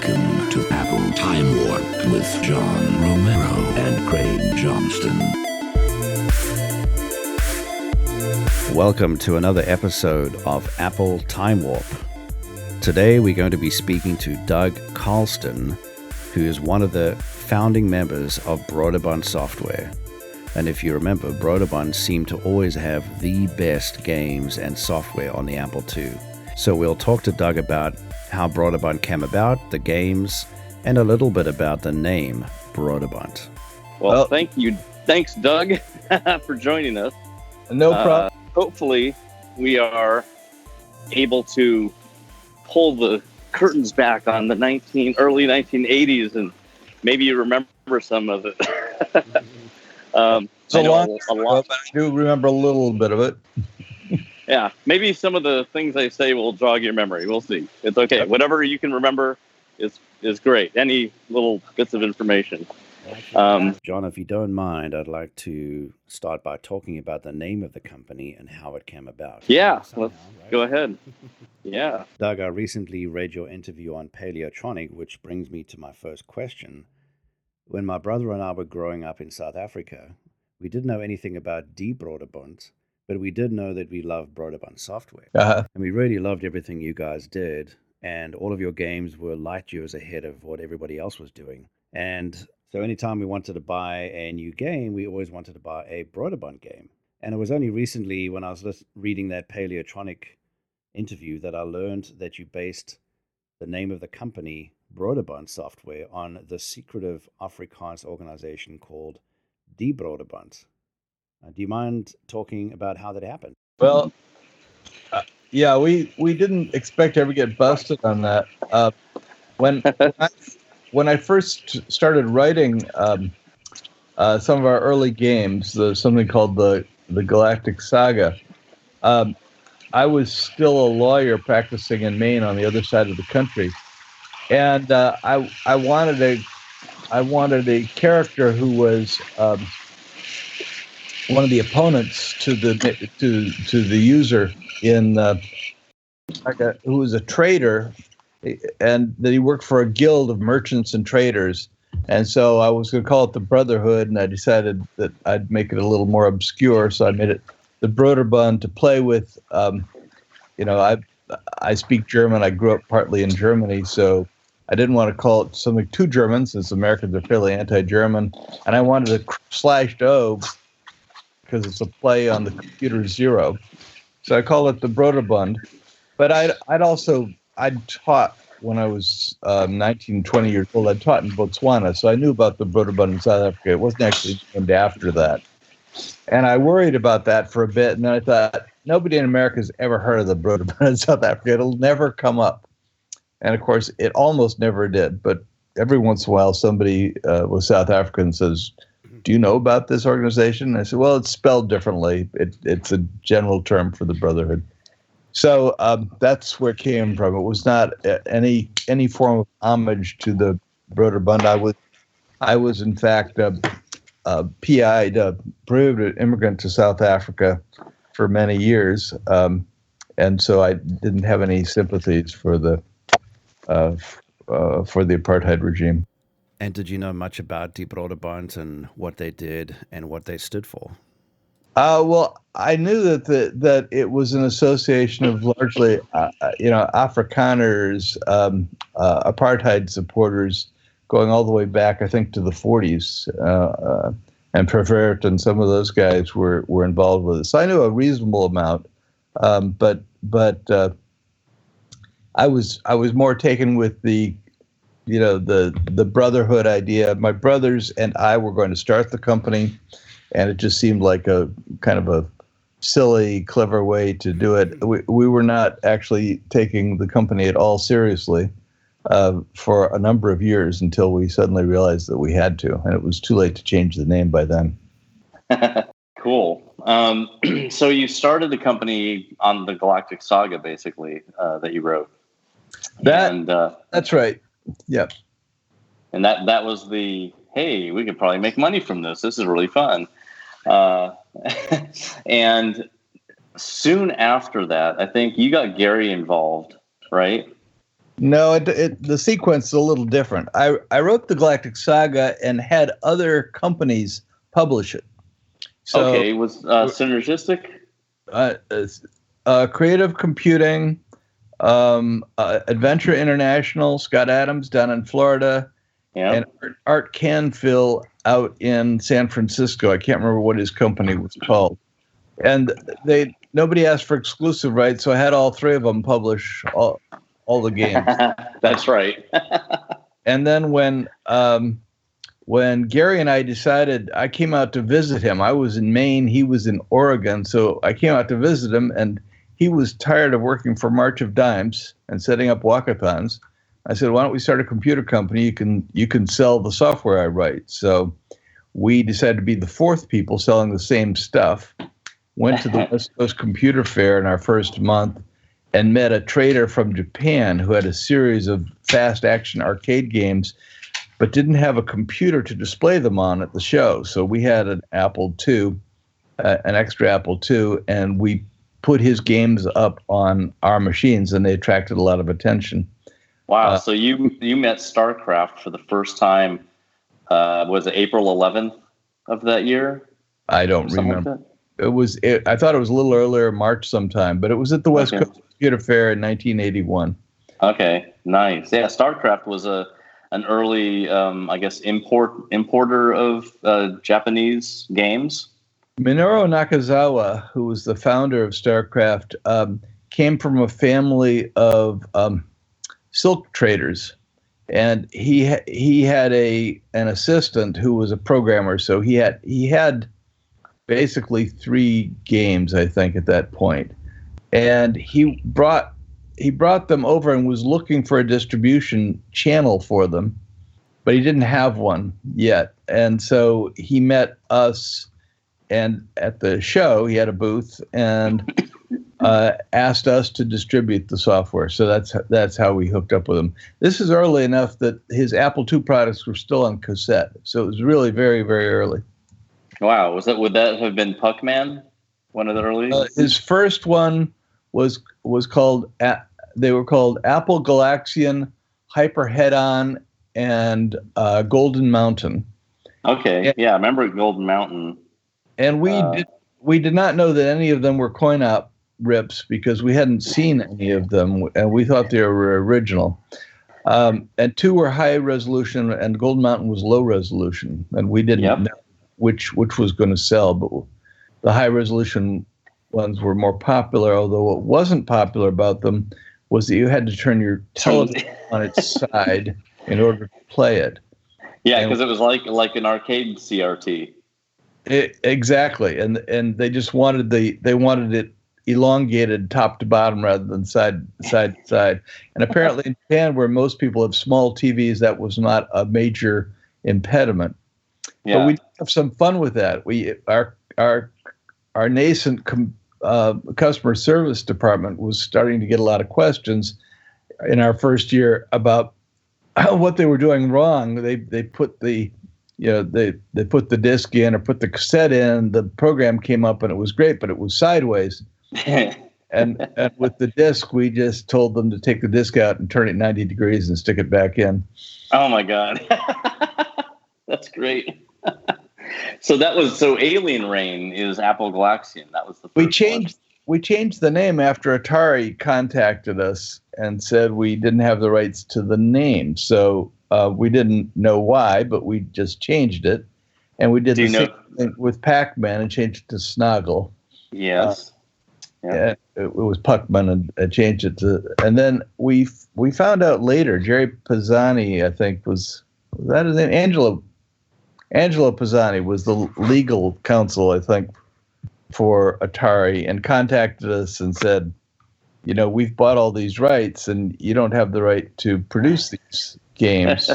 Welcome to Apple Time Warp with John Romero and Craig Johnston. Welcome to another episode of Apple Time Warp. Today we're going to be speaking to Doug Carlston, who is one of the founding members of Br0derbund Software. And if you remember, Br0derbund seemed to always have the best games and software on the Apple II. So we'll talk to Doug about how Br0derbund came about, the games, and a little bit about the name Br0derbund. Well, thank you. Thanks, Doug, for joining us. No problem. Hopefully, we are able to pull the curtains back on the early 1980s, and maybe you remember some of it. It's a lot, but I do remember a little bit of it. Yeah, maybe some of the things I say will jog your memory. We'll see. It's okay. Whatever you can remember is great. Any little bits of information. John, if you don't mind, I'd like to start by talking about the name of the company and how it came about. Yeah, let's go ahead. Yeah. Doug, I recently read your interview on Paleotronic, which brings me to my first question. When my brother and I were growing up in South Africa, we didn't know anything about Br0derbund, but we did know that we loved Br0derbund Software. Uh-huh. And we really loved everything you guys did, and all of your games were light years ahead of what everybody else was doing. And so anytime we wanted to buy a new game, we always wanted to buy a Br0derbund game. And it was only recently when I was reading that Paleotronic interview that I learned that you based the name of the company, Br0derbund Software, on the secretive Afrikaans organization called Br0derbund. Do you mind talking about how that happened? Well, yeah, we didn't expect to ever get busted on that. When I first started writing some of our early games, something called the Galactic Saga, I was still a lawyer practicing in Maine on the other side of the country, and I wanted a character who was one of the opponents to the user who was a trader, and that he worked for a guild of merchants and traders. And so I was going to call it the Brotherhood, and I decided that I'd make it a little more obscure, so I made it the Br0derbund to play with. I speak German. I grew up partly in Germany, so I didn't want to call it something too German, since Americans are fairly anti-German, and I wanted a /O because it's a play on the computer zero. So I call it the Br0derbund. But I'd taught when I was 19, 20 years old. I taught in Botswana, so I knew about the Br0derbund in South Africa. It wasn't actually named after that. And I worried about that for a bit, and then I thought, nobody in America has ever heard of the Br0derbund in South Africa. It'll never come up. And of course, it almost never did. But every once in a while, somebody with South African says, "Do you know about this organization?" And I said, "Well, it's spelled differently. It's a general term for the Brotherhood." So that's where it came from. It was not any form of homage to the Br0derbund. I was in fact PI'd, a prohibited immigrant to South Africa for many years, and so I didn't have any sympathies for the apartheid regime. And did you know much about Br0derbund and what they did and what they stood for? Well, I knew that it was an association of largely, Afrikaners, apartheid supporters, going all the way back, I think, to the 40s, and Prevert and some of those guys were involved with it. So I knew a reasonable amount, but I was more taken with the Brotherhood idea. My brothers and I were going to start the company, and it just seemed like a kind of a silly, clever way to do it. We were not actually taking the company at all seriously for a number of years until we suddenly realized that we had to, and it was too late to change the name by then. Cool. So you started the company on the Galactic Saga, basically, that you wrote. That's right. Yep. And that was hey, we could probably make money from this. This is really fun. And soon after that, I think you got Gary involved, right? No, the sequence is a little different. I wrote the Galactic Saga and had other companies publish it. So, okay, was synergistic? Creative Computing, Adventure International, Scott Adams down in Florida, and Art Canfill out in San Francisco. I can't remember what his company was called. And nobody asked for exclusive rights, so I had all three of them publish all the games. That's right. And then when Gary and I decided, I came out to visit him. I was in Maine, he was in Oregon, so I came out to visit him, and he was tired of working for March of Dimes and setting up walkathons. I said, why don't we start a computer company? You can sell the software I write. So we decided to be the fourth people selling the same stuff. Went to the West Coast Computer Fair in our first month and met a trader from Japan who had a series of fast action arcade games, but didn't have a computer to display them on at the show. So we had an Apple II, an extra Apple II, and we put his games up on our machines, and they attracted a lot of attention. Wow! So you met StarCraft for the first time. Was it April 11th of that year? I don't remember. I thought it was a little earlier, March sometime, but it was at the West Coast Computer Fair in 1981. Okay, nice. Yeah, StarCraft was an early, I guess, importer of Japanese games. Minoru Nakazawa, who was the founder of StarCraft, came from a family of silk traders, and he had an assistant who was a programmer. So he had basically 3 games, I think, at that point, and he brought them over and was looking for a distribution channel for them, but he didn't have one yet. And so he met us, and at the show he had a booth and asked us to distribute the software. So that's how we hooked up with him. This is early enough that his Apple II products were still on cassette. So it was really very, very early. Wow. Would that have been Puckman? One of the early? His first one was called, they were called Apple Galaxian, Hyper Head-On, and Golden Mountain. Okay. Yeah, I remember Golden Mountain. And we did not know that any of them were coin-op rips because we hadn't seen any of them, and we thought they were original. And 2 were high resolution, and Golden Mountain was low resolution, and we didn't know which was going to sell. But the high resolution ones were more popular. Although what wasn't popular about them was that you had to turn your television on its side in order to play it. Yeah, because it was like an arcade CRT. Exactly, and they just wanted it elongated top to bottom rather than side to side. And apparently in Japan, where most people have small TVs, that was not a major impediment. Yeah. But we have some fun with that. Our nascent customer service department was starting to get a lot of questions in our first year about what they were doing wrong. They put the they put the disc in or put the cassette in. The program came up and it was great, but it was sideways. and with the disc, we just told them to take the disc out and turn it 90 degrees and stick it back in. Oh my God, that's great. So Alien Reign is Apple Galaxian. That was the first We changed the name after Atari contacted us and said we didn't have the rights to the name. So we didn't know why, but we just changed it. And we did the same thing with Pac-Man and changed it to Snoggle. Yes. Yeah. It was Puckman and changed it to. And then we found out later, Jerry Pisani, I think, was that his name? Angelo Pisani was the legal counsel, I think, for Atari, and contacted us and said, we've bought all these rights and you don't have the right to produce these games.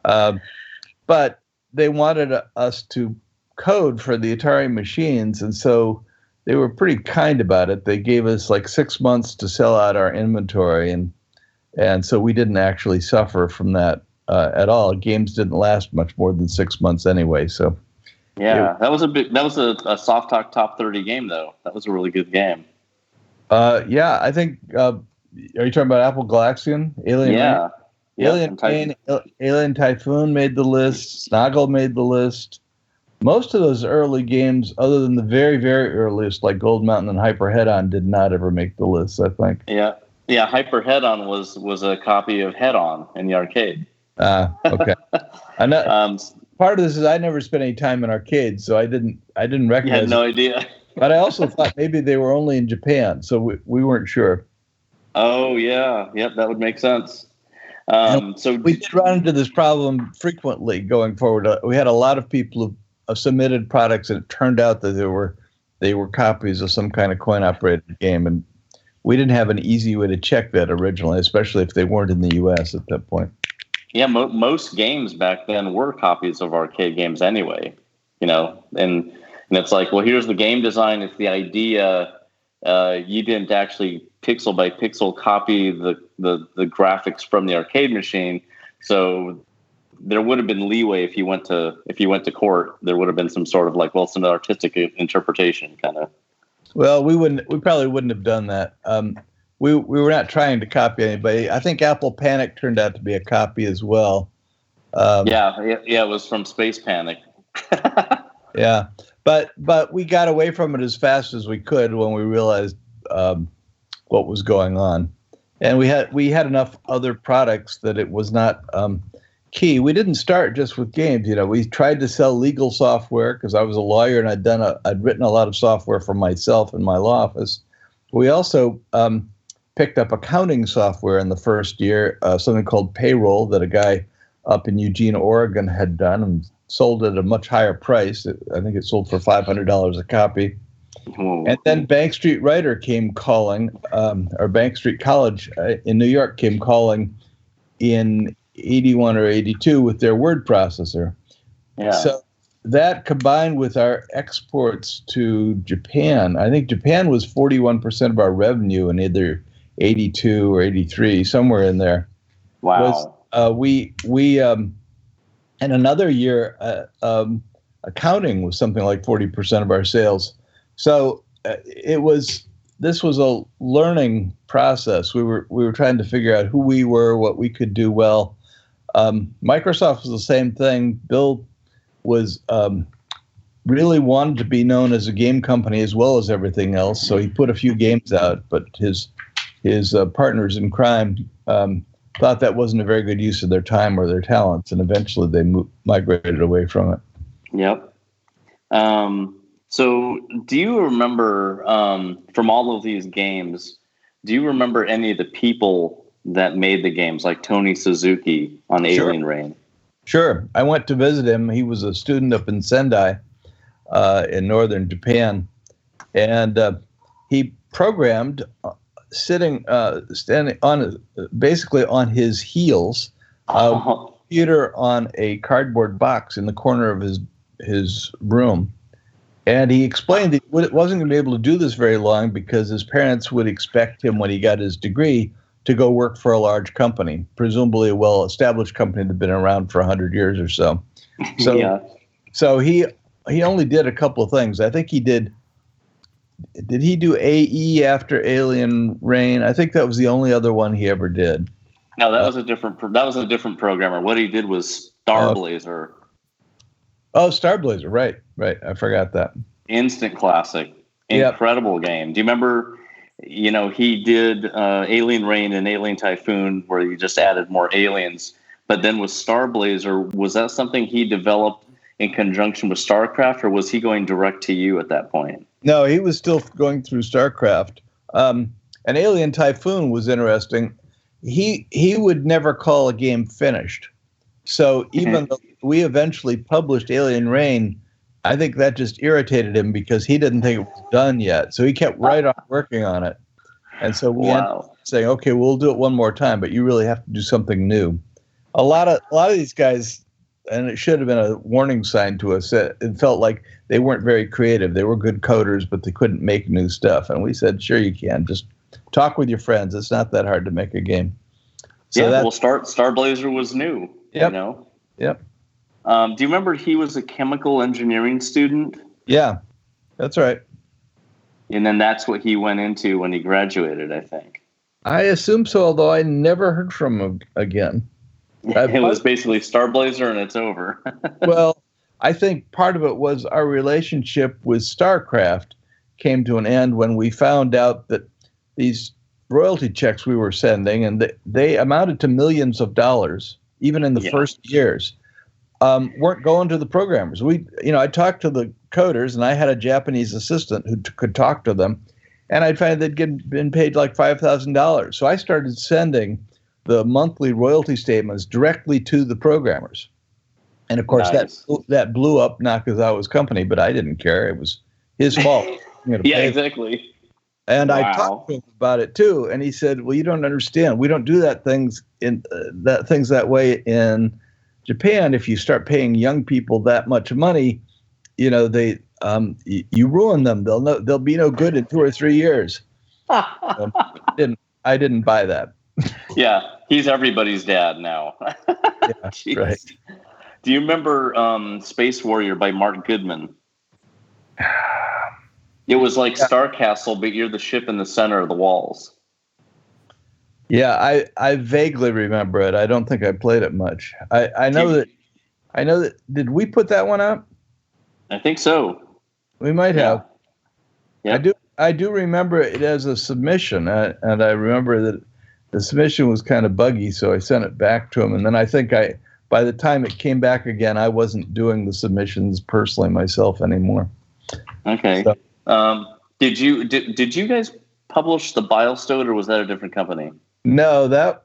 But they wanted us to code for the Atari machines, and so they were pretty kind about it. They gave us like 6 months to sell out our inventory, and so we didn't actually suffer from that at all. Games didn't last much more than 6 months anyway. So yeah, that was a Soft Talk Top 30 game though. That was a really good game. Yeah, I think Are you talking about Apple Galaxian? Alien Rain? Yeah. Yeah. Alien Rain, Alien Typhoon made the list. Snoggle made the list. Most of those early games, other than the very, very earliest, like Gold Mountain and Hyper Head-On, did not ever make the list, I think. Yeah. Yeah, Hyper Head-On was a copy of Head-On in the arcade. Okay. Part of this is I never spent any time in arcades, so I didn't recognize. You had no idea. But I also thought maybe they were only in Japan, so we weren't sure. Oh yeah, yep, that would make sense. So we did run into this problem frequently going forward. We had a lot of people who submitted products, and it turned out that they were copies of some kind of coin-operated game, and we didn't have an easy way to check that originally, especially if they weren't in the U.S. at that point. Yeah, most games back then were copies of arcade games anyway, and it's like, well, here's the game design. It's the idea. You didn't actually pixel by pixel copy the graphics from the arcade machine, so there would have been leeway if you went to court. There would have been some sort of like, well, some artistic interpretation kind of. Well, we probably wouldn't have done that. We were not trying to copy anybody. I think Apple Panic turned out to be a copy as well. Yeah, it was from Space Panic. Yeah, but we got away from it as fast as we could when we realized what was going on, and we had enough other products that it was not key. We didn't start just with games. We tried to sell legal software because I was a lawyer and I'd written a lot of software for myself in my law office. We also picked up accounting software in the first year, something called Payroll that a guy up in Eugene, Oregon had done and sold at a much higher price. I think it sold for $500 a copy. And then Bank Street Writer came calling, or Bank Street College in New York came calling in 81 or 82 with their word processor. Yeah. So that combined with our exports to Japan, I think Japan was 41% of our revenue in either 82 or 83, somewhere in there. Wow. We in another year, accounting was something like 40% of our sales. So this was a learning process. We were trying to figure out who we were, what we could do well. Microsoft was the same thing. Bill was really wanted to be known as a game company as well as everything else. So he put a few games out, but his partners in crime thought that wasn't a very good use of their time or their talents, and eventually they migrated away from it. Yep. So do you remember, from all of these games, do you remember any of the people that made the games, like Tony Suzuki on Alien Rain? Sure. I went to visit him. He was a student up in Sendai in northern Japan, and he programmed standing on basically on his heels, computer on a cardboard box in the corner of his room. And he explained that he wasn't going to be able to do this very long because his parents would expect him, when he got his degree, to go work for a large company, presumably a well-established company that had been around for 100 years or so. So he only did a couple of things. I think he did he do AE after Alien Rain? I think that was the only other one he ever did. No, that was a different programmer. What he did was Starblazer. Starblazer, right. I forgot that. Instant classic. Incredible game. Do you remember, he did Alien Rain and Alien Typhoon where he just added more aliens. But then with Starblazer, was that something he developed in conjunction with StarCraft, or was he going direct to you at that point? No, he was still going through StarCraft. And Alien Typhoon was interesting. He would never call a game finished. So even though we eventually published Alien Rain, I think that just irritated him because he didn't think it was done yet. So he kept right on working on it. And so we ended up saying, okay, we'll do it one more time, but you really have to do something new. A lot of these guys, and it should have been a warning sign to us, it felt like they weren't very creative. They were good coders, but they couldn't make new stuff. And we said, sure you can. Just talk with your friends. It's not that hard to make a game. So Starblazer was new. Yep. Yep. Do you remember he was a chemical engineering student? Yeah, that's right. And then that's what he went into when he graduated, I think. I assume so, although I never heard from him again. It was basically Star Blazer and it's over. Well, I think part of it was our relationship with StarCraft came to an end when we found out that these royalty checks we were sending, and they amounted to millions of dollars, even in the first years, weren't going to the programmers. I talked to the coders, and I had a Japanese assistant who could talk to them, and I'd find they'd been paid like $5,000. So I started sending the monthly royalty statements directly to the programmers. And of course, that blew up Nakazawa's company, but I didn't care. It was his fault. Yeah, exactly. And I talked to him about it too, and he said, "Well, you don't understand. We don't do things that way in Japan. If you start paying young people that much money, you you ruin them. They'll be no good in 2 or 3 years." I didn't buy that. Yeah, he's everybody's dad now. Yeah, right. Do you remember Space Warrior by Mark Goodman? It was like Star Castle, but you're the ship in the center of the walls. Yeah, I vaguely remember it. I don't think I played it much. I know that. Did we put that one up? I think so. We might have. Yeah. I do remember it as a submission, and I remember that the submission was kind of buggy, so I sent it back to him. And then I think by the time it came back again, I wasn't doing the submissions personally myself anymore. Okay. So, did you guys publish the Bilestone, or was that a different company? No, that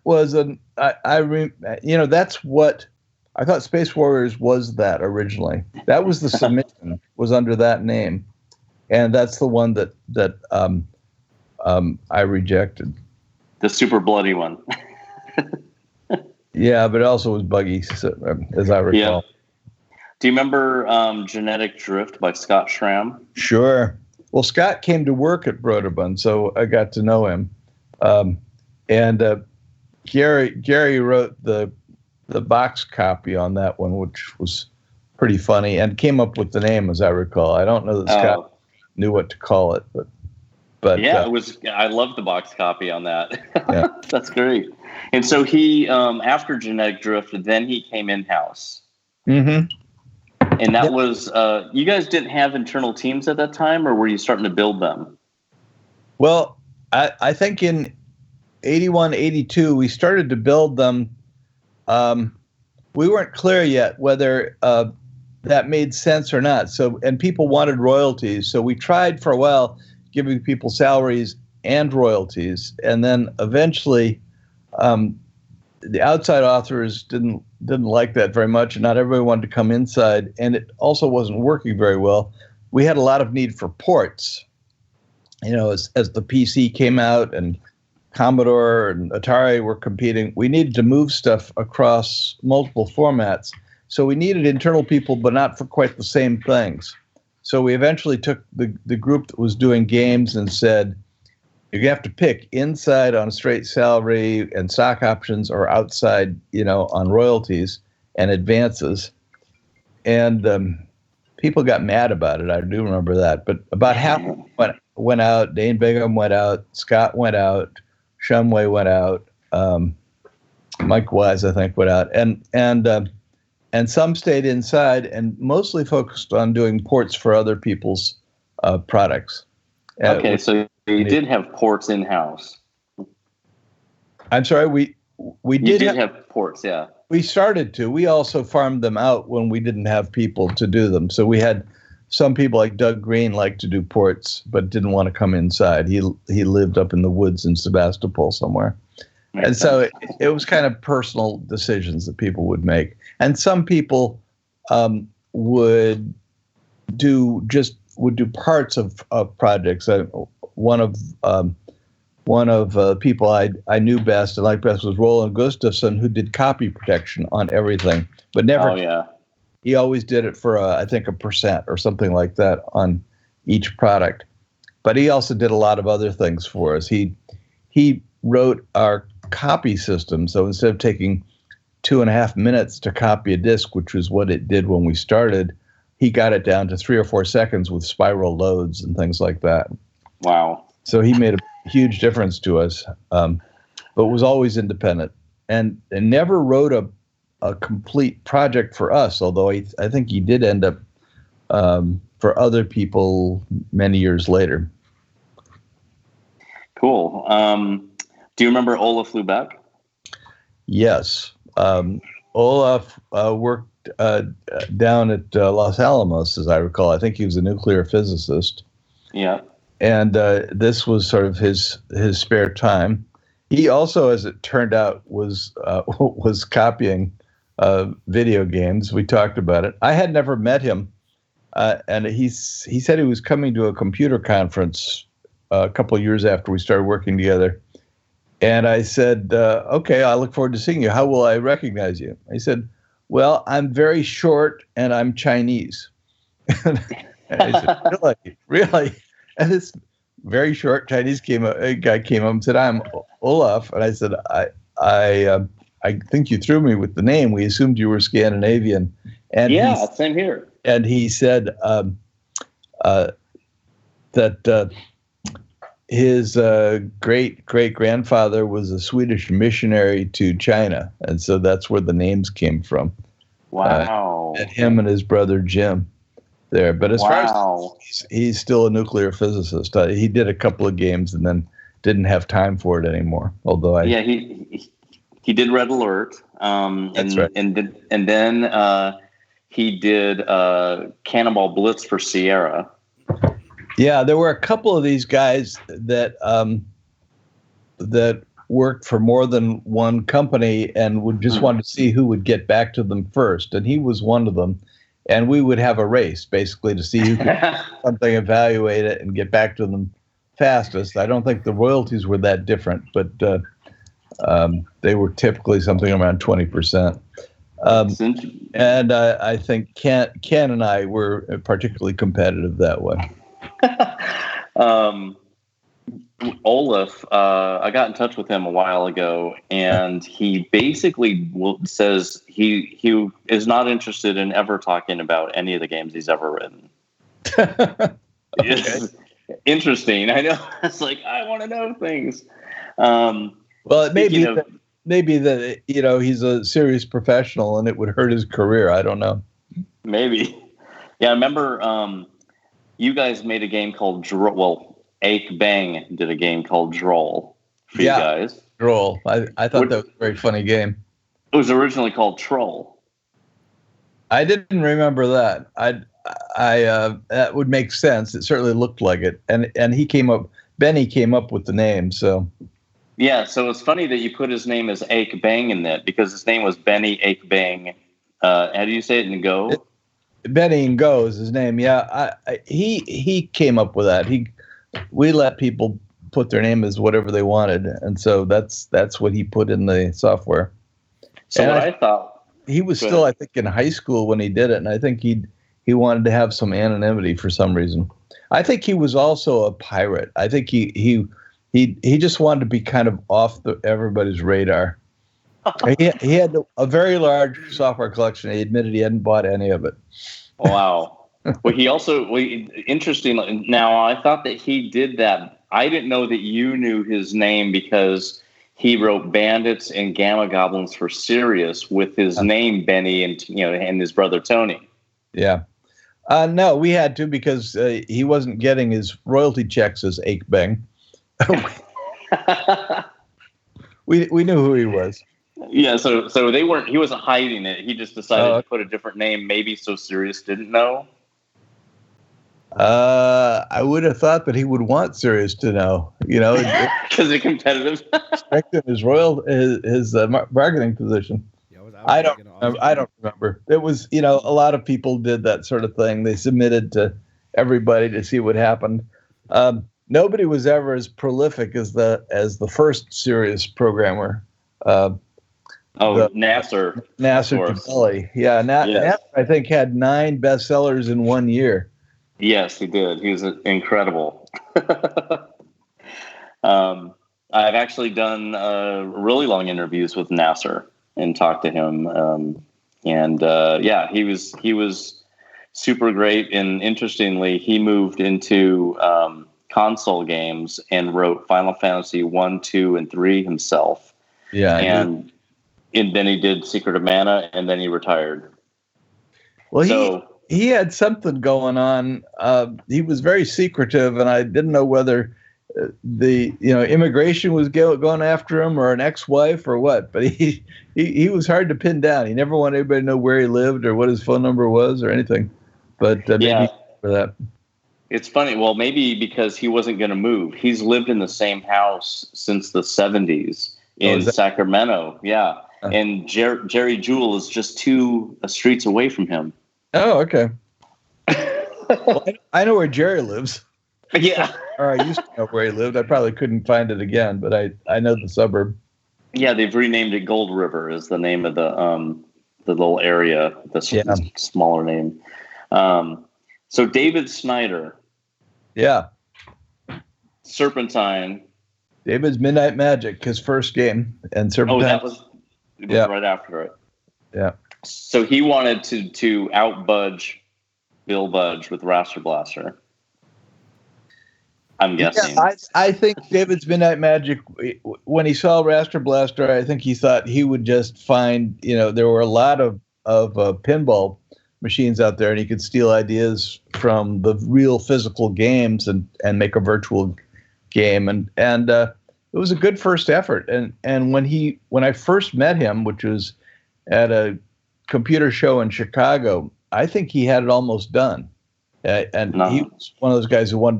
was that's what I thought. Space Warriors was that originally. That was the submission was under that name, and that's the one that I rejected. The super bloody one. Yeah, but it also was buggy, as I recall. Yeah. Do you remember Genetic Drift by Scott Schramm? Sure. Well, Scott came to work at Br0derbund, so I got to know him. And Gary wrote the box copy on that one, which was pretty funny, and came up with the name, as I recall. I don't know that Scott knew what to call it, but yeah, it was. I love the box copy on that. Yeah. That's great. And so he, after Genetic Drift, then he came in-house. Mm-hmm. And that was, you guys didn't have internal teams at that time, or were you starting to build them? Well, I think in 81, 82, we started to build them. We weren't clear yet whether that made sense or not. So, and people wanted royalties. So we tried for a while giving people salaries and royalties. And then eventually the outside authors didn't like that very much, and not everybody wanted to come inside, and it also wasn't working very well. We had a lot of need for ports. As the PC came out and Commodore and Atari were competing, we needed to move stuff across multiple formats. So we needed internal people, but not for quite the same things. So we eventually took the group that was doing games and said, you have to pick inside on straight salary and stock options, or outside, on royalties and advances. And people got mad about it. I do remember that. But about half went out. Dane Bingham went out. Scott went out. Shumway went out. Mike Wise, I think, went out. And some stayed inside and mostly focused on doing ports for other people's products. Okay, so you did have ports in-house. I'm sorry, we did have ports, yeah. We started to. We also farmed them out when we didn't have people to do them. So we had some people like Doug Green liked to do ports, but didn't want to come inside. He lived up in the woods in Sebastopol somewhere. And so it was kind of personal decisions that people would make. And some people would do parts of projects. One of people I knew best and liked best was Roland Gustafson, who did copy protection on everything, but never. Oh yeah. He always did it for I think 1% or something like that on each product. But he also did a lot of other things for us. He wrote our copy system, so instead of taking 2.5 minutes to copy a disc, which was what it did when we started, he got it down to 3 or 4 seconds with spiral loads and things like that. Wow. So he made huge difference to us, but was always independent and never wrote a complete project for us, although I think he did end up for other people many years later. Cool. Do you remember Olaf Lubeck? Yes. Olaf worked down at Los Alamos, as I recall. I think he was a nuclear physicist. Yeah. And this was sort of his spare time. He also, as it turned out, was copying video games. We talked about it. I had never met him, and he said he was coming to a computer conference a couple of years after we started working together. And I said, okay, I look forward to seeing you. How will I recognize you? He said, well, I'm very short and I'm Chinese. And I said, really? And this very short Chinese guy came up and said, I'm Olaf. And I said, I think you threw me with the name. We assumed you were Scandinavian. And yeah, same here. And he said that his great-great-grandfather was a Swedish missionary to China, and so that's where the names came from. Wow. And him and his brother Jim there. But as far as he's still a nuclear physicist. He did a couple of games and then didn't have time for it anymore. Although he did Red Alert. That's right. And then he did Cannonball Blitz for Sierra. Yeah, there were a couple of these guys that worked for more than one company and would just want to see who would get back to them first. And he was one of them. And we would have a race, basically, to see who could something, evaluate it, and get back to them fastest. I don't think the royalties were that different, but they were typically something around 20%. And I think Ken and I were particularly competitive that way. Olaf, I got in touch with him a while ago, and he basically says he is not interested in ever talking about any of the games he's ever written. Okay. It's interesting. I know. It's like, I want to know things. Well, it may be that he's a serious professional and it would hurt his career. I don't know. Maybe. Yeah, I remember you guys made a game called Ache Bang did a game called Droll for you guys. Droll. I thought that was a very funny game. It was originally called Troll. I didn't remember that. That would make sense. It certainly looked like it. And Benny came up with the name, so. Yeah, so it's funny that you put his name as Ache Bang in that, because his name was Benny Ache Bang. How do you say it in Go? Benny and Go is his name. Yeah, he came up with that. We let people put their name as whatever they wanted, and so that's what he put in the software. So and I thought he was still, I think, in high school when he did it, and I think he wanted to have some anonymity for some reason. I think he was also a pirate. I think he just wanted to be kind of off everybody's radar. He had a very large software collection. He admitted he hadn't bought any of it. Wow. Well, he also, interesting. Now, I thought that he did that. I didn't know that you knew his name because he wrote Bandits and Gamma Goblins for Sirius with his name Benny and his brother Tony. Yeah. No, we had to because he wasn't getting his royalty checks as Ache Bang. We knew who he was. Yeah, so they weren't. He wasn't hiding it. He just decided to put a different name, maybe so Sirius didn't know. I would have thought that he would want Sirius to know, because they're competitive. Respecting his bargaining position. Yeah, I don't remember. It was, a lot of people did that sort of thing. They submitted to everybody to see what happened. Nobody was ever as prolific as the first Sirius programmer. Nasser. Nasser Tabelli. Yeah, Nasser, I think, had 9 bestsellers in 1 year. Yes, he did. He was incredible. I've actually done really long interviews with Nasser and talked to him. He was super great. And interestingly, he moved into console games and wrote Final Fantasy 1, 2, and 3 himself. Yeah. And then he did Secret of Mana, and then he retired. Well, he had something going on. He was very secretive, and I didn't know whether immigration was going after him or an ex-wife or what. But he was hard to pin down. He never wanted anybody to know where he lived or what his phone number was or anything. But maybe for that. It's funny. Well, maybe because he wasn't going to move. He's lived in the same house since the 70s in Sacramento. Yeah. And Jerry Jewell is just 2 streets away from him. Oh, okay. Well, I know where Jerry lives. Yeah. Or I used to know where he lived. I probably couldn't find it again, but I know the suburb. Yeah, they've renamed it Gold River is the name of the little area, smaller name. So David Snyder. Yeah. Serpentine. David's Midnight Magic, his first game. And Serpentine. Oh, that was right after it. Yeah. So he wanted to outbudge Bill Budge with Raster Blaster. I'm guessing. Yeah, I think David's Midnight Magic, when he saw Raster Blaster, I think he thought he would just find, there were a lot of pinball machines out there, and he could steal ideas from the real physical games and make a virtual game. And it was a good first effort. And when I first met him, which was at a computer show in Chicago, I think he had it almost done. He was one of those guys who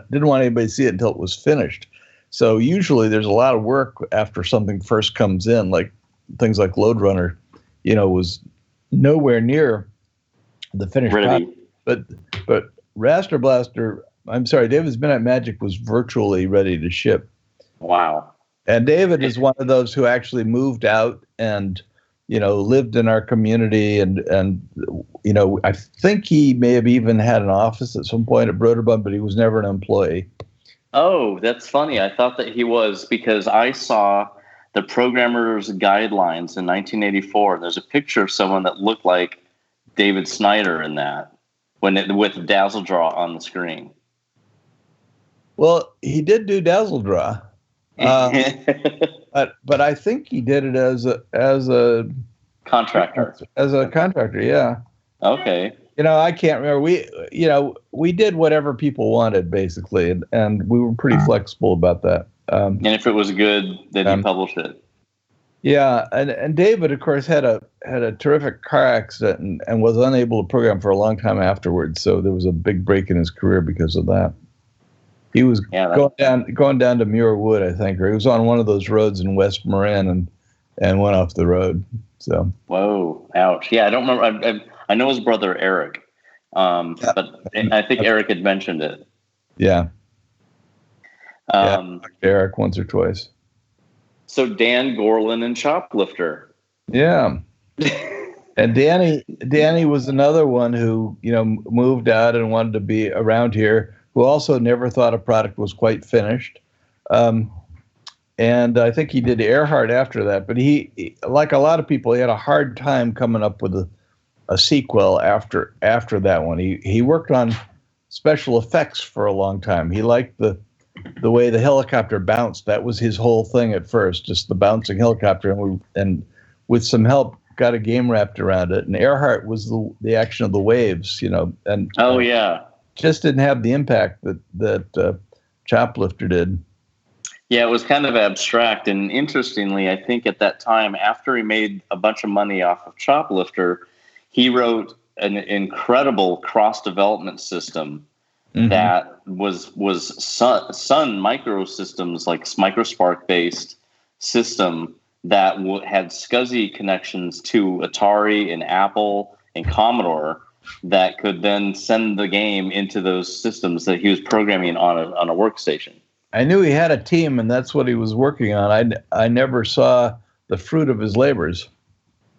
didn't want anybody to see it until it was finished. So usually there's a lot of work after something first comes in, like things like Lode Runner, was nowhere near the finished product. But Raster Blaster, David's Midnight Magic was virtually ready to ship. Wow. And David is one of those who actually moved out and lived in our community, and I think he may have even had an office at some point at Br0derbund, but he was never an employee. Oh, that's funny. I thought that he was, because I saw the Programmer's Guidelines in 1984. There's a picture of someone that looked like David Snyder in that, with Dazzle Draw on the screen. Well, he did do Dazzle Draw. But I think he did it as a contractor. As a contractor, yeah. Okay. I can't remember. We did whatever people wanted, basically, and we were pretty flexible about that. And if it was good, then you published it. Yeah, and David, of course, had a terrific car accident and was unable to program for a long time afterwards. So there was a big break in his career because of that. He was going down to Muir Wood, I think, or he was on one of those roads in West Marin and went off the road. So. Whoa! Ouch! Yeah, I don't remember. I know his brother Eric, but I think Eric had mentioned it. Yeah. Eric once or twice. So Dan Gorlin and Choplifter. Yeah. And Danny was another one who moved out and wanted to be around here, who also never thought a product was quite finished. And I think he did Earhart after that. But he, like a lot of people, he had a hard time coming up with a sequel after that one. He worked on special effects for a long time. He liked the way the helicopter bounced. That was his whole thing at first, just the bouncing helicopter. And with some help, got a game wrapped around it. And Earhart was the action of the waves, And just didn't have the impact that Choplifter did. Yeah, it was kind of abstract. And interestingly, I think at that time, after he made a bunch of money off of Choplifter, he wrote an incredible cross-development system that was Sun Microsystems, like Microspark-based system that had SCSI connections to Atari and Apple and Commodore that could then send the game into those systems that he was programming on a workstation. I knew he had a team, and that's what he was working on. I never saw the fruit of his labors.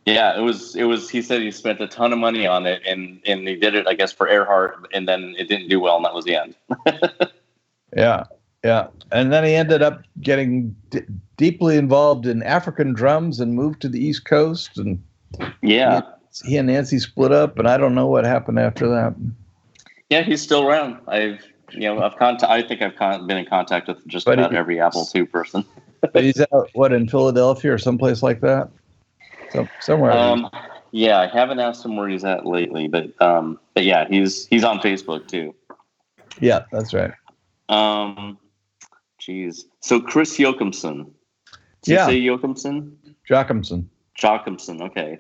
Yeah, it was. He said he spent a ton of money on it, and he did it, I guess, for Earhart, and then it didn't do well, and that was the end. Yeah. And then he ended up getting deeply involved in African drums and moved to the East Coast. And he and Nancy split up, and I don't know what happened after that. Yeah, he's still around. I think I've been in contact with just But about every Apple II person. But he's out, what, in Philadelphia or someplace like that? Somewhere. I haven't asked him where he's at lately, but yeah, he's on Facebook too. Yeah, that's right. Geez. So Chris Jochimson. Did you say Jochimson? Jochimson. Okay.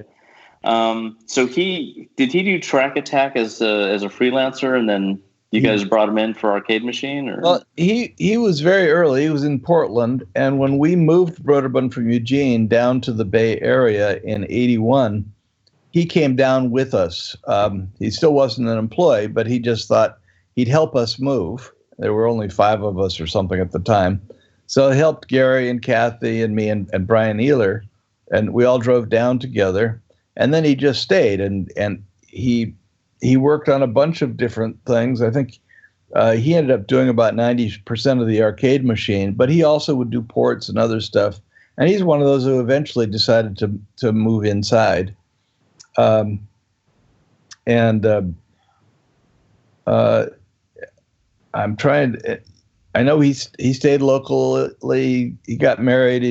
So did he do Track Attack as a freelancer, and then you guys brought him in for Arcade Machine? Or? Well, he was very early. He was in Portland, and when we moved Br0derbund from Eugene down to the Bay Area in '81, he came down with us. He still wasn't an employee, but he just thought he'd help us move. There were only 5 of us or something at the time. So he helped Gary and Kathy and me and Brian Ehler, and we all drove down together. And then he just stayed, and he worked on a bunch of different things. I think he ended up doing about 90% of the Arcade Machine, but he also would do ports and other stuff. And he's one of those who eventually decided to move inside. I'm trying to, I know he stayed locally. He got married.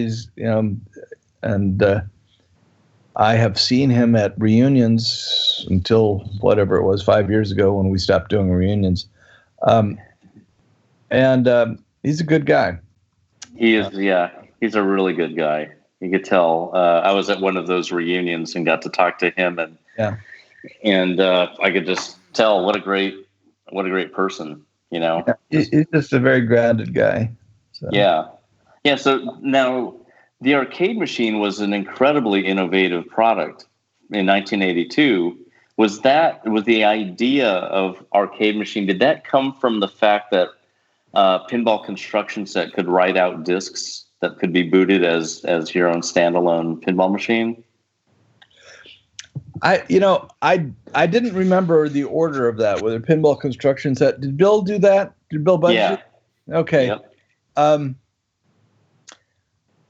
I have seen him at reunions until whatever it was 5 years ago when we stopped doing reunions. He's a good guy. He is, yeah. He's a really good guy. You could tell. I was at one of those reunions and got to talk to him, and I could just tell what a great person. Yeah, he's just a very grounded guy. So. Yeah. So now, the Arcade Machine was an incredibly innovative product in 1982. Was the idea of Arcade Machine, did that come from the fact that Pinball Construction Set could write out discs that could be booted as your own standalone pinball machine? I didn't remember the order of that, whether Pinball Construction Set. Did Bill do that? Did Bill Budge? Yeah. Okay. Yep.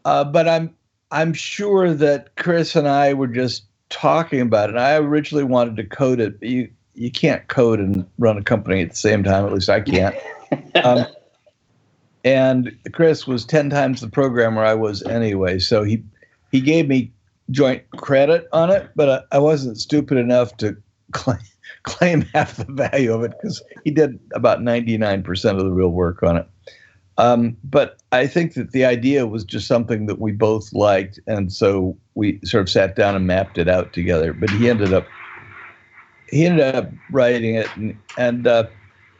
But I'm sure that Chris and I were just talking about it. I originally wanted to code it, but you can't code and run a company at the same time. At least I can't. And Chris was 10 times the programmer I was anyway, so he gave me joint credit on it, but I wasn't stupid enough to claim half the value of it because he did about 99% of the real work on it. But I think that the idea was just something that we both liked, and so we sort of sat down and mapped it out together. But he ended up writing it, and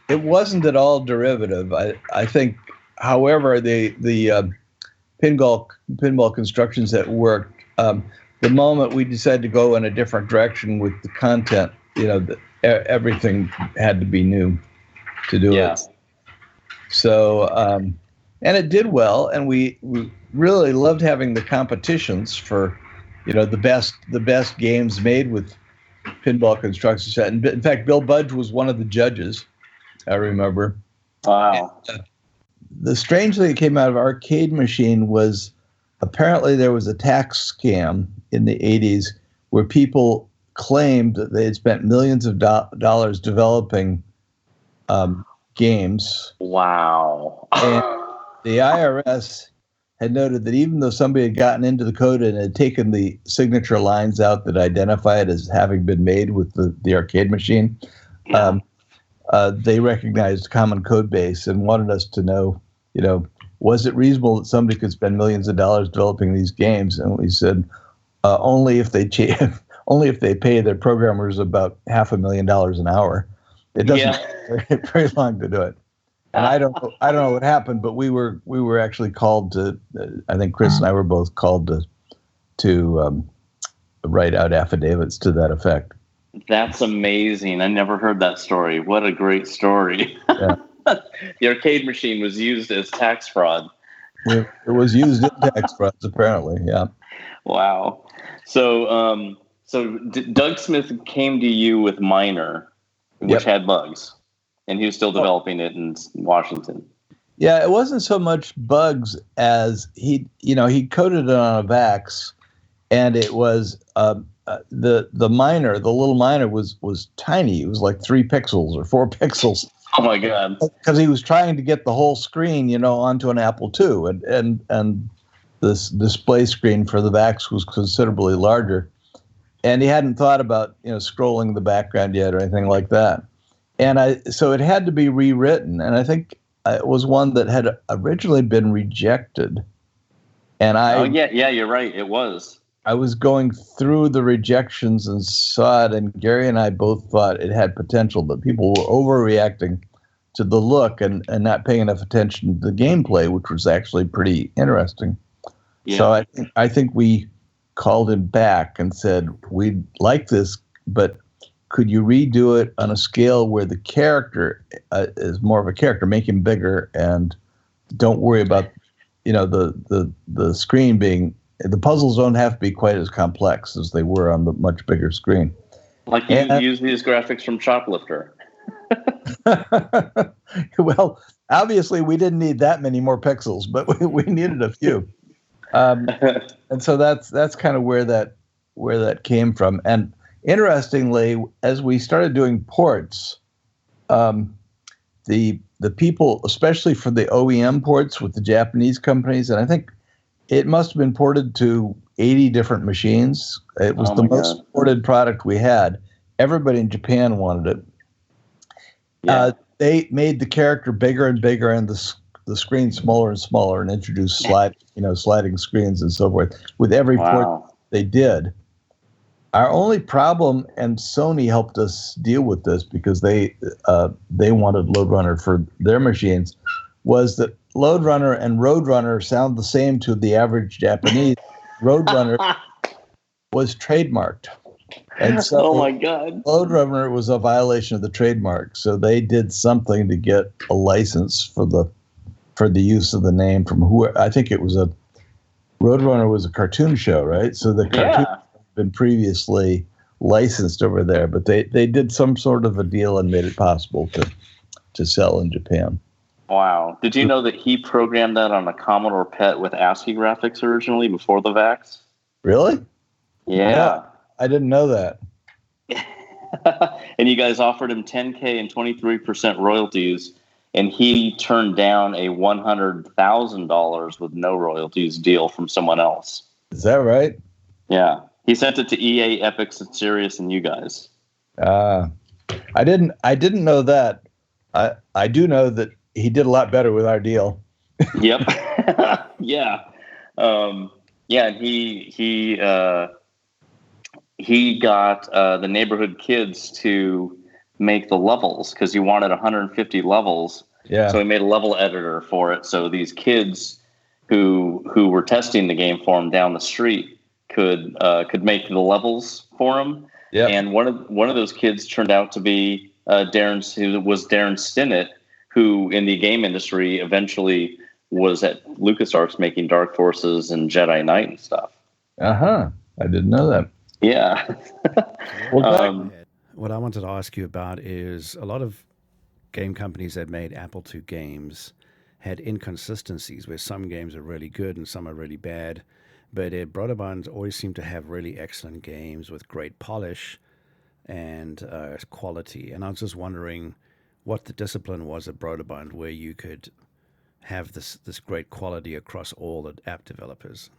it wasn't at all derivative. I think, however, the pinball Construction Set worked. The moment we decided to go in a different direction with the content, everything had to be new to do it. So, and it did well, and we really loved having the competitions for, the best games made with Pinball Construction Set. And in fact, Bill Budge was one of the judges, I remember. Wow. And, the strange thing that came out of Arcade Machine was apparently there was a tax scam in the 80s where people claimed that they had spent millions of dollars developing games. Wow. And the IRS had noted that even though somebody had gotten into the code and had taken the signature lines out that identify it as having been made with the Arcade Machine, they recognized common code base and wanted us to know, was it reasonable that somebody could spend millions of dollars developing these games? And we said, only if they pay their programmers about $500,000 an hour. It doesn't take very long to do it. And I don't know what happened, but we were actually called to. I think Chris and I were both called to write out affidavits to that effect. That's amazing. I never heard that story. What a great story. Yeah. The Arcade Machine was used as tax fraud. It was used in tax frauds, apparently. Yeah. Wow. So, Doug Smith came to you with Miner, which had bugs, and he was still developing it in Washington. Yeah, it wasn't so much bugs as he coded it on a VAX, and it was the Miner, the little Miner was tiny. It was like 3 pixels or 4 pixels. Oh my God! Because he was trying to get the whole screen, onto an Apple II, and this display screen for the VAX was considerably larger, and he hadn't thought about scrolling the background yet or anything like that, so it had to be rewritten, and I think it was one that had originally been rejected, and yeah, you're right, it was. I was going through the rejections and saw it, and Gary and I both thought it had potential, but people were overreacting to the look and not paying enough attention to the gameplay, which was actually pretty interesting. Yeah. So I think we called him back and said, we'd like this, but could you redo it on a scale where the character is more of a character, make him bigger, and don't worry about, the screen being, the puzzles don't have to be quite as complex as they were on the much bigger screen. Like you use these graphics from Choplifter. Well, obviously we didn't need that many more pixels, but we needed a few. And so that's kind of where that came from. And interestingly, as we started doing ports, the people, especially for the OEM ports with the Japanese companies, and I think it must have been ported to 80 different machines. It was the most ported product we had. Everybody in Japan wanted it. Yeah. They made the character bigger and bigger and the screen smaller and smaller, and introduced sliding screens and so forth with every port they did. Our only problem, and Sony helped us deal with this because they wanted Loadrunner for their machines, was that Loadrunner and Roadrunner sound the same to the average Japanese. Roadrunner was trademarked. And so oh my God. Loadrunner was a violation of the trademark. So they did something to get a license for the use of the name from who, I think it was Roadrunner was a cartoon show, right? So the cartoon had been previously licensed over there, but they did some sort of a deal and made it possible to sell in Japan. Wow. Did you know that he programmed that on a Commodore PET with ASCII graphics originally before the VAX? Really? Yeah. I didn't know that. And you guys offered him $10K and 23% royalties, and he turned down a $100,000 with no royalties deal from someone else. Is that right? Yeah. He sent it to EA, Epix, and Sirius, and you guys. I didn't know that. I do know that he did a lot better with our deal. Yep. Yeah. And he got the neighborhood kids to make the levels because he wanted 150 levels. Yeah. So he made a level editor for it. So these kids who were testing the game for him down the street could make the levels for him. Yeah. And one of those kids turned out to be Darren Stinnett, who in the game industry eventually was at LucasArts making Dark Forces and Jedi Knight and stuff. I didn't know that. Yeah. What I wanted to ask you about is a lot of game companies that made Apple II games had inconsistencies where some games are really good and some are really bad. But Br0derbund always seemed to have really excellent games with great polish and quality. And I was just wondering what the discipline was at Br0derbund where you could have this great quality across all the app developers.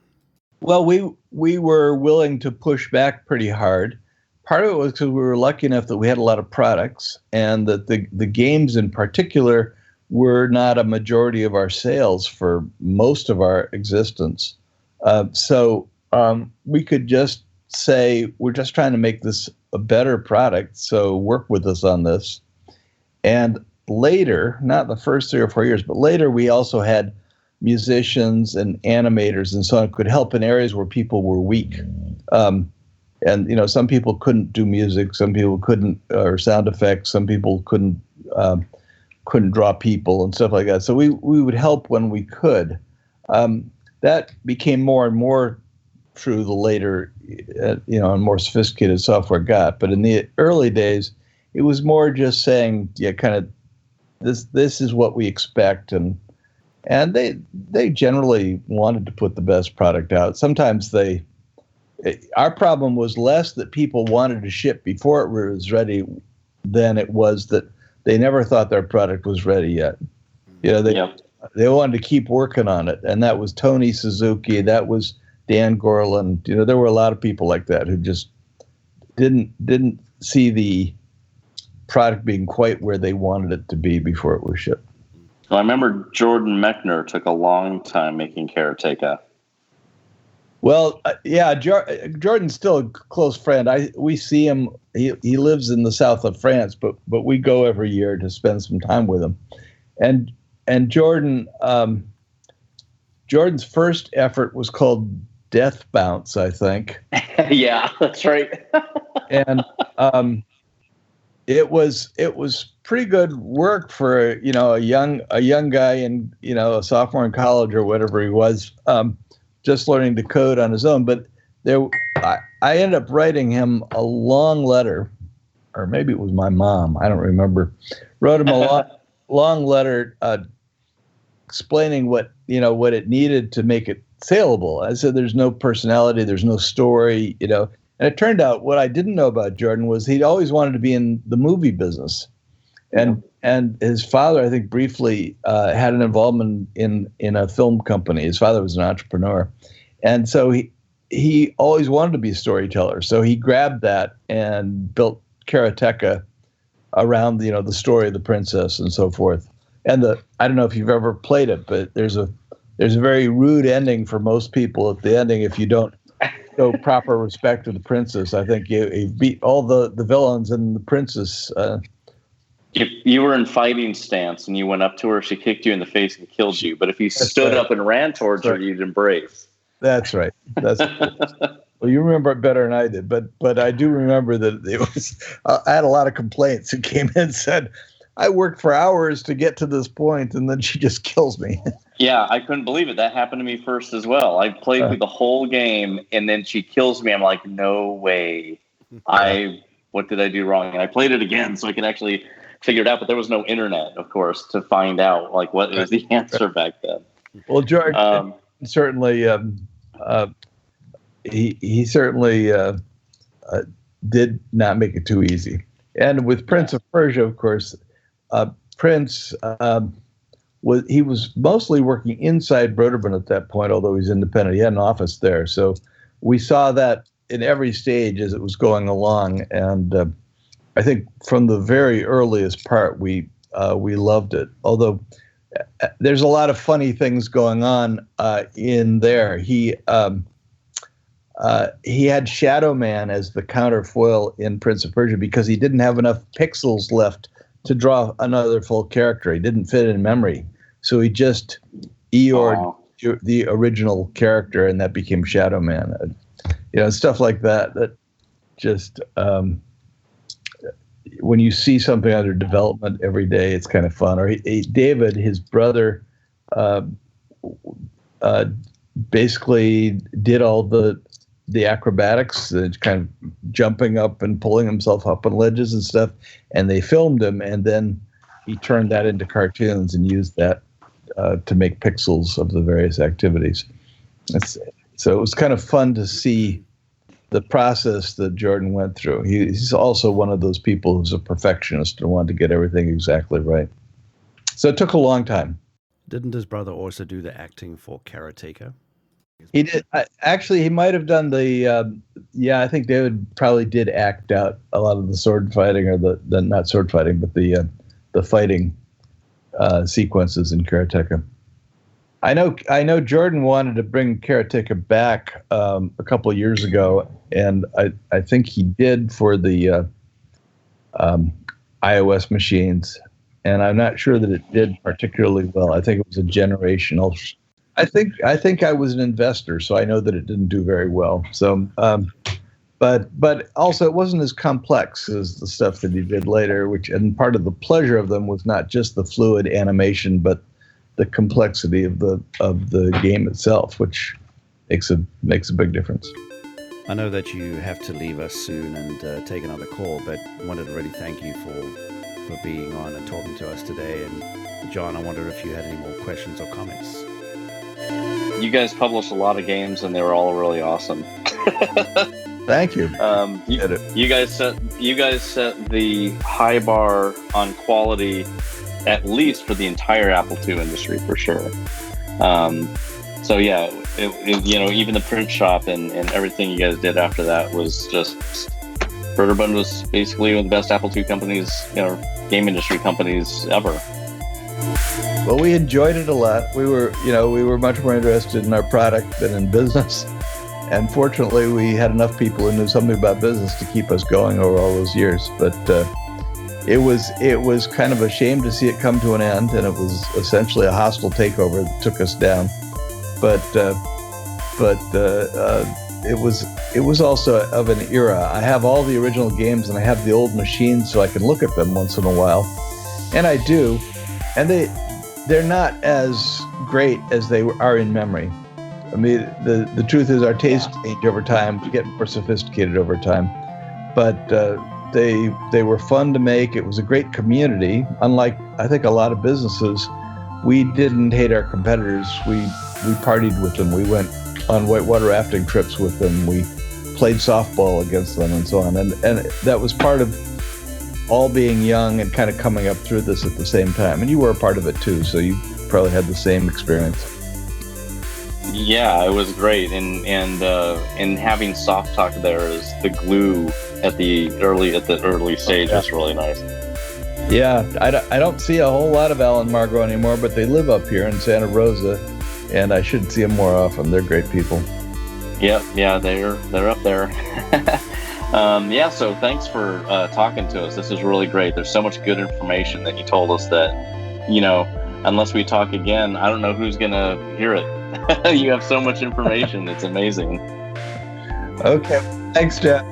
Well, we were willing to push back pretty hard. Part of it was because we were lucky enough that we had a lot of products, and that the games in particular were not a majority of our sales for most of our existence. So we could just say, we're just trying to make this a better product, so work with us on this. And later, not the first 3 or 4 years, but later we also had musicians and animators and so on could help in areas where people were weak. And, some people couldn't do music, some people couldn't, or sound effects, some people couldn't draw people and stuff like that. So we would help when we could. That became more and more true the later, and more sophisticated software got. But in the early days, it was more just saying, kind of, this is what we expect, and they generally wanted to put the best product out. Sometimes our problem was less that people wanted to ship before it was ready than it was that they never thought their product was ready yet. They wanted to keep working on it, and that was Tony Suzuki, that was Dan Gorland. There were a lot of people like that who just didn't see the product being quite where they wanted it to be before it was shipped. Well, I remember Jordan Mechner took a long time making Karateka. Well, yeah, Jordan's still a close friend. We see him. He lives in the south of France, but we go every year to spend some time with him. And Jordan, Jordan's first effort was called Death Bounce, I think. Yeah, that's right. And it was pretty good work for a young guy in a sophomore in college or whatever he was, just learning to code on his own. But I ended up writing him a long letter, or maybe it was my mom, I don't remember. Wrote him a long letter explaining what it needed to make it saleable. I said, there's no personality, there's no story, And it turned out what I didn't know about Jordan was he'd always wanted to be in the movie business. And his father, I think, briefly had an involvement in a film company. His father was an entrepreneur. And so he always wanted to be a storyteller. So he grabbed that and built Karateka around, the story of the princess and so forth. And I don't know if you've ever played it, but there's a very rude ending for most people at the ending if you don't show proper respect to the princess. I think you beat all the villains and the princess. If you were in fighting stance and you went up to her, she kicked you in the face and killed you. But if you stood up and ran towards her, you'd embrace. That's right. Well, you remember it better than I did, but I do remember that it was. I had a lot of complaints who came in and said, "I worked for hours to get to this point, and then she just kills me." Yeah, I couldn't believe it. That happened to me first as well. I played through the whole game, and then she kills me. I'm like, no way. What did I do wrong? And I played it again so I could actually figure it out. But there was no internet, of course, to find out what was the answer back then. Well, George certainly he certainly did not make it too easy. And with Prince of Persia, of course, Prince was mostly working inside Br0derbund at that point, although he's independent. He had an office there, so we saw that in every stage as it was going along. And I think from the very earliest part, we loved it. Although there's a lot of funny things going on in there. He had Shadow Man as the counterfoil in Prince of Persia because he didn't have enough pixels left to draw another full character. He didn't fit in memory. So he just EO'd the original character, and that became Shadow Man. Stuff like that. That just when you see something under development every day, it's kind of fun. Or David, his brother, basically did all the acrobatics, kind of jumping up and pulling himself up on ledges and stuff, and they filmed him, and then he turned that into cartoons and used that to make pixels of the various activities. So it was kind of fun to see the process that Jordan went through. He's also one of those people who's a perfectionist and wanted to get everything exactly right. So it took a long time. Didn't his brother also do the acting for Karateka? He did. Actually, he might have done the. I think David probably did act out a lot of the sword fighting, or the not sword fighting, but the fighting sequences in Karateka. I know Jordan wanted to bring Karateka back a couple of years ago, and I think he did for the iOS machines, and I'm not sure that it did particularly well. I think it was a generational. I think I was an investor, so I know that it didn't do very well. So, but also it wasn't as complex as the stuff that he did later. And part of the pleasure of them was not just the fluid animation, but the complexity of the game itself, which makes a big difference. I know that you have to leave us soon and take another call, but I wanted to really thank you for being on and talking to us today. And John, I wondered if you had any more questions or comments. You guys published a lot of games, and they were all really awesome. Thank you. You guys set the high bar on quality, at least for the entire Apple II industry, for sure. So yeah, even the print shop and everything you guys did after that was just. Br0derbund was basically one of the best Apple II companies, game industry companies ever. Well, we enjoyed it a lot. We were much more interested in our product than in business. And fortunately, we had enough people who knew something about business to keep us going over all those years. But it was kind of a shame to see it come to an end, and it was essentially a hostile takeover that took us down. But it was also of an era. I have all the original games, and I have the old machines, so I can look at them once in a while, and I do. And they're not as great as they are in memory. I mean, the truth is our tastes change over time. We get more sophisticated over time. But they were fun to make. It was a great community. Unlike, I think, a lot of businesses, we didn't hate our competitors. We partied with them. We went on whitewater rafting trips with them. We played softball against them and so on. And that was part of all being young and kind of coming up through this at the same time. And you were a part of it too, so you probably had the same experience. Yeah, it was great, and having Soft Talk there as the glue at the early stage was really nice. Yeah, I don't see a whole lot of Al and Margot anymore, but they live up here in Santa Rosa, and I should see them more often. They're great people. Yeah, they're up there. So thanks for talking to us. This is really great. There's so much good information that you told us that, unless we talk again, I don't know who's gonna hear it. You have so much information. It's amazing. Okay. Thanks, Jeff.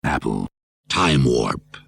Apple Time Warp.